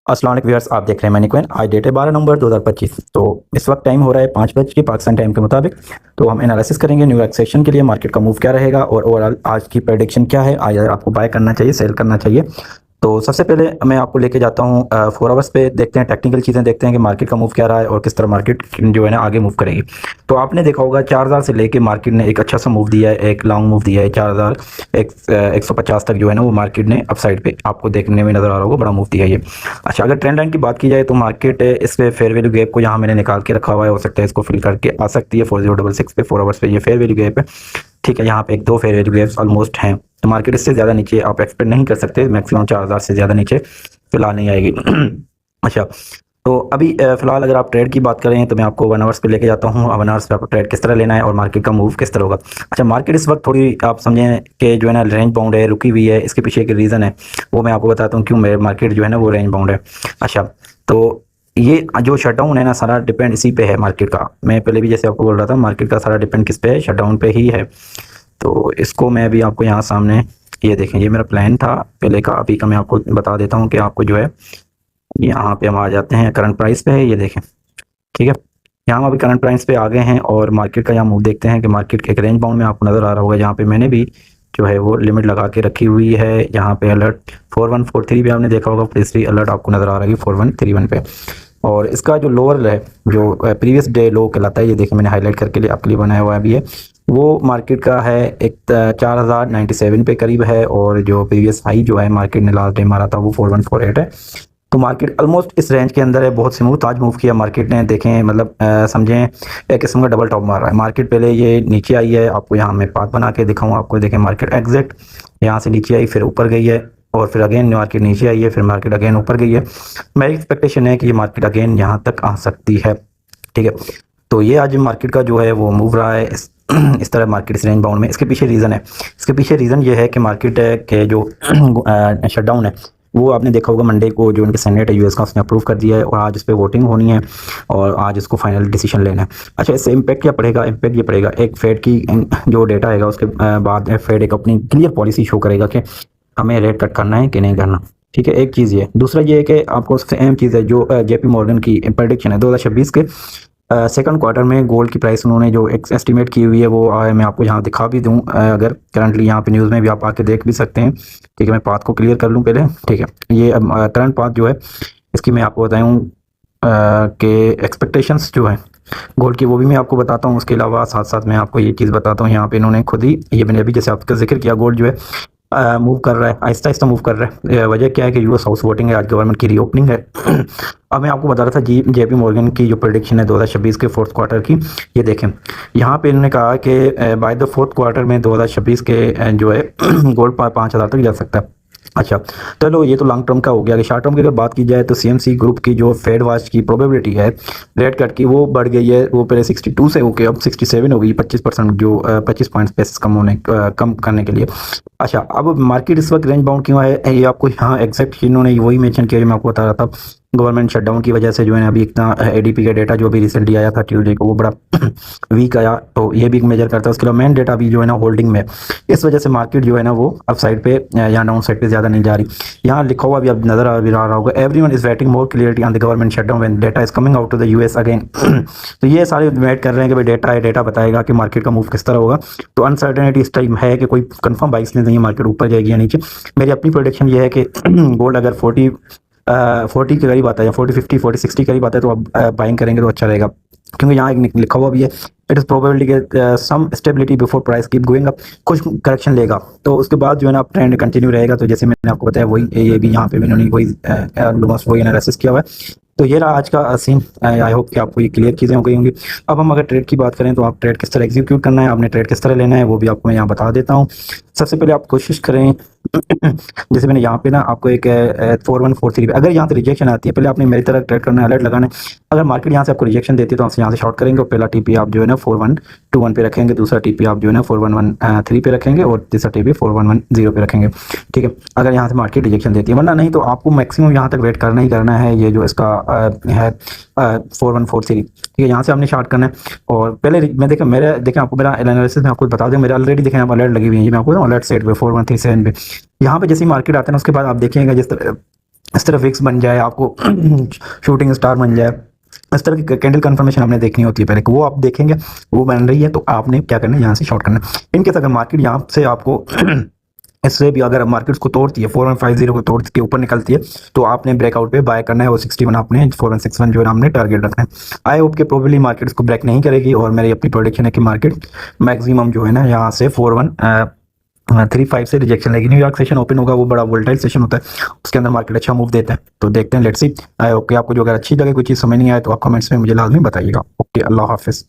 अस्सलाम वालेकुम व्यूअर्स, आप देख रहे हैं मनी कॉइन। आज डेट है 12 नवंबर 2025। तो इस वक्त टाइम हो रहा है 5 बज के पाकिस्तान टाइम के मुताबिक। तो हम एनालिसिस करेंगे न्यू यॉर्क सेशन के लिए मार्केट का मूव क्या रहेगा और ओवरऑल आज की प्रेडिक्शन क्या है, आज आपको बाय करना चाहिए, सेल करना चाहिए। तो सबसे पहले मैं आपको लेके जाता हूँ 4 आवर्स पे, देखते हैं टेक्निकल चीज़ें, देखते हैं कि मार्केट का मूव क्या रहा है और किस तरह मार्केट जो है ना आगे मूव करेगी। तो आपने देखा होगा 4000 से लेके मार्केट ने एक अच्छा सा मूव दिया है, एक लॉन्ग मूव दिया है 4150 तक जो है ना वो मार्केट ने अपसाइड पे आपको देखने में नजर आ रहा होगा, बड़ा मूव दिया है ये। अच्छा, अगर ट्रेंड लाइन की बात की जाए तो मार्केट इस पे फेयर वैल्यू गैप को यहाँ मैंने निकाल के रखा हुआ है, हो सकता है इसको फिल करके आ सकती है 4066 पे 4 आवर्स पे, ये फेयर वैल्यू गैप है। ठीक है, यहाँ पे एक दो फेयर वैल्यू गैप्स ऑलमोस्ट हैं, तो मार्केट इससे ज़्यादा नीचे आप एक्सपेक्ट नहीं कर सकते, मैक्सिमम 4000 से ज़्यादा नीचे फिलहाल नहीं आएगी। अच्छा, तो अभी फिलहाल अगर आप ट्रेड की बात करें तो मैं आपको 1 आवर्स पे लेके जाता हूँ। 1 आवर्स पे आपको ट्रेड किस तरह लेना है और मार्केट का मूव किस तरह होगा। अच्छा, मार्केट इस वक्त थोड़ी आप समझें कि जो है ना रेंज बाउंड है, रुकी हुई है। इसके पीछे एक रीज़न है, वो मैं आपको बताता हूँ क्यों मेरे मार्केट जो है ना वो रेंज बाउंड है। अच्छा, तो ये जो शटडाउन है ना, सारा डिपेंड इसी पे है मार्केट का। मैं पहले भी जैसे आपको बोल रहा था, मार्केट का सारा डिपेंड किस पे है, शटडाउन पे ही है। तो इसको मैं भी आपको यहाँ सामने, ये देखें, ये मेरा प्लान था पहले का, अभी का मैं आपको बता देता हूँ कि आपको जो है यहाँ पे हम आ जाते हैं, करंट प्राइस पे है, ये देखें। ठीक है, यहाँ हम अभी करंट प्राइस पे आ गए हैं और मार्केट का यहाँ मूव देखते हैं कि मार्केट के एक रेंज बाउंड में आपको नज़र आ रहा होगा, जहाँ पे मैंने भी जो है वो लिमिट लगा के रखी हुई है। यहाँ पे अलर्ट 4143 भी आपने देखा होगा, तीसरी अलर्ट आपको नज़र आ रही है 4131 पे। और इसका जो लोअर है, जो प्रीवियस डे लो कहलाता है, ये देखिए मैंने हाईलाइट करके लिए आपके लिए बनाया हुआ भी है, वो मार्केट का है एक 4097 पे करीब है। और जो प्रीवियस हाई जो है मार्केट ने लास्ट डे मारा था वो 4148 है। तो मार्केट ऑलमोस्ट इस रेंज के अंदर है, बहुत स्मूथ आज मूव किया मार्केट ने। देखें, मतलब समझें एक किस्म का डबल टॉप मार रहा है मार्केट। पहले ये नीचे आई है, आपको यहाँ मैं पाथ बना के दिखाऊँ आपको, देखें मार्केट एग्जैक्ट यहाँ से नीचे आई, फिर ऊपर गई है, और फिर अगेन मार्केट नीचे आई है, फिर मार्केट अगेन ऊपर गई है। मेरी एक्सपेक्टेशन है कि ये मार्केट अगेन यहाँ तक आ सकती है। ठीक है, तो ये आज मार्केट का जो है वो मूव रहा है इस तरह मार्केट इस रेंज बाउंड में। इसके पीछे रीज़न है, इसके पीछे रीज़न ये है कि मार्केट के जो शटडाउन है वो आपने देखा होगा मंडे को, जो उनके सेनेट है यूएस का, उसने अप्रूव कर दिया है और आज इस पर वोटिंग होनी है और आज इसको फाइनल डिसीजन लेना है। अच्छा, इससे इम्पैक्ट क्या पड़ेगा? इम्पैक्ट ये पड़ेगा, एक फेड की जो डेटा आएगा उसके बाद फेड एक अपनी क्लियर पॉलिसी शो करेगा कि हमें रेट कट करना है कि नहीं करना। ठीक है, एक चीज़ ये। दूसरा ये है कि आपको सबसे अहम चीज़ है जो जेपी मॉर्गन की प्रेडिक्शन है 2026 के सेकंड क्वार्टर में गोल्ड की प्राइस उन्होंने जो एस्टिमेट की हुई है वो मैं आपको यहाँ दिखा भी दूँ, अगर करंटली यहाँ पे न्यूज़ में भी आप आके देख भी सकते हैं। ठीक है, मैं पाथ को क्लियर कर लूँ पहले। ठीक है, ये करंट पाथ जो है इसकी मैं आपको बताऊँ कि एक्सपेक्टेशंस जो है गोल्ड की वो भी मैं आपको बताता हूँ। उसके अलावा साथ साथ मैं आपको ये चीज़ बताता हूँ, यहाँ पे इन्होंने खुद ही, ये मैंने अभी जैसे आपका जिक्र किया, गोल्ड जो है मूव कर रहा है, आहिस्ता आहिस्ता मूव कर रहा है। वजह क्या है कि यूएस हाउस वोटिंग है, आज गवर्नमेंट की रीओपनिंग है। अब मैं आपको बता रहा था जेपी मॉर्गन की जो प्रेडिक्शन है 2026 के फोर्थ क्वार्टर की, ये देखें यहाँ पे इन्होंने कहा कि बाय द फोर्थ क्वार्टर में 2026 के जो है गोल्ड 5000 तक जा सकता है। अच्छा, चलो ये तो लॉन्ग टर्म का हो गया। शॉर्ट टर्म की अगर बात की जाए तो सीएमसी ग्रुप की जो फेड वाच की प्रोबेबिलिटी है रेट कट की, वो बढ़ गई है। वो पहले 62 से होके अब 67 हो गई, 25%, जो 25 पॉइंट्स बेसिस कम करने के लिए। अच्छा, अब मार्केट इस वक्त रेंज बाउंड क्यों है, ये आपको यहाँ एग्जैक्ट इन्होंने वही मेंशन किया जो मैं आपको बता रहा था। गवर्नमेंट शटडाउन की वजह से जो है अभी इतना एडीपी का डेटा जो अभी रिसेंटली आया था ट्यूसडे को, वो बड़ा वीक आया, तो ये भी मेजर करता है। उसके अलावा मेन डेटा भी जो है ना होल्डिंग में, इस वजह से मार्केट जो है ना वो अप साइड पे या डाउन साइड पे ज़्यादा नहीं जा रही। यहाँ लिखा हुआ भी अब नजर आ रहा होगा, everyone is waiting more clarity on the government shutdown when data is coming out to the US again. तो ये सारे वेट कर रहे हैं कि भाई डेटा है, डेटा बताएगा कि मार्केट का मूव किस तरह होगा। तो अनसर्टेनिटी इस टाइम है कि कोई कंफर्म बाइस नहीं है मार्केट ऊपर जाएगी या नीचे। मेरी अपनी प्रोडिक्शन ये है कि गोल्ड अगर 40 के करीब आता है, या 40 50 40 60 करीब आता है, तो आप बाइंग करेंगे तो अच्छा रहेगा, क्योंकि यहाँ एक लिखा हुआ भी है, इट इज़ प्रोबेबिलिटी के some stability before price keep going up, कुछ करेक्शन लेगा तो उसके बाद जो है ना ट्रेंड कंटिन्यू रहेगा। तो जैसे मैंने आपको बताया वही, ये भी यहाँ पे मैंने वही एनालिसिस किया हुआ है। तो ये रहा आज का सीन। आई होप कि आपको ये क्लियर चीज़ें हो गई होंगी। अब हम अगर ट्रेड की बात करें तो आप ट्रेड किस तरह एग्जीक्यूट करना है, आपने ट्रेड किस तरह लेना है, वो भी आपको मैं यहाँ बता देता हूँ। सबसे पहले आप कोशिश करें जैसे मैंने यहाँ पे ना आपको एक 4143 पे अगर यहाँ से रिजेक्शन आती है, पहले आपने मेरी तरह ट्रेड करना है, अलर्ट लगाना है। अगर मार्केट यहाँ से आपको रिजेक्शन देती है तो आप यहाँ से शॉर्ट करेंगे और पहला टीपी आप जो है ना 4121 पे रखेंगे, दूसरा टीपी आप जो है ना 4113 पे रखेंगे और तीसरा टीपी 4110 पे रखेंगे। ठीक है, अगर यहाँ से मार्केट रिजेक्शन देती है, वरना नहीं तो आपको मैक्सिमम यहाँ तक वेट करना ही करना है। ये जो इसका है 4143, ठीक है, यहाँ से हमने शॉर्ट करना है। और पहले मैं देखें आपको मेरा एनालिसिस में आपको बता दें, मेरे ऑलरेडी देखें आप अलर्ट लगी हुई है, मैं आपको अलर्ट सेट पे 4137 पे। यहाँ पे जैसे मार्केट आता है ना उसके बाद आप देखेंगे जिस तरह इस तरह फिक्स बन जाए, आपको शूटिंग स्टार बन जाए, इस तरह की कैंडल कंफर्मेशन हमने देखनी होती है पहले, वो आप देखेंगे वो बन रही है तो आपने क्या करना है, यहाँ से शॉर्ट करना है। इनकेस अगर मार्केट यहाँ से आपको इससे भी अगर मार्केट को तोड़ती है, 4150 को तोड़ के ऊपर निकलती है, तो आपने ब्रेकआउट पे बाय करना है, वो 61 आपने 4161 जो है हमने टारगेट रखना है। आई होप कि प्रोबेबली मार्केट इसको ब्रेक नहीं करेगी, और मेरी अपनी प्रोडिक्शन है कि मार्केट मैक्सिमम जो है ना यहाँ से 4135 से रिजेक्शन लेगी। न्यूयॉर्क सेशन ओपन होगा, वो बड़ा वोल्टाइल सेशन होता है, उसके अंदर मार्केट अच्छा मूव देता है, तो देखते हैं, लेट्स सी। आई होप कि आपको जो अगर अच्छी लगे, कोई चीज़ समझ नहीं आए तो आप कमेंट्स में मुझे लाजमी बताइएगा। ओके, अल्लाह हाफिज़।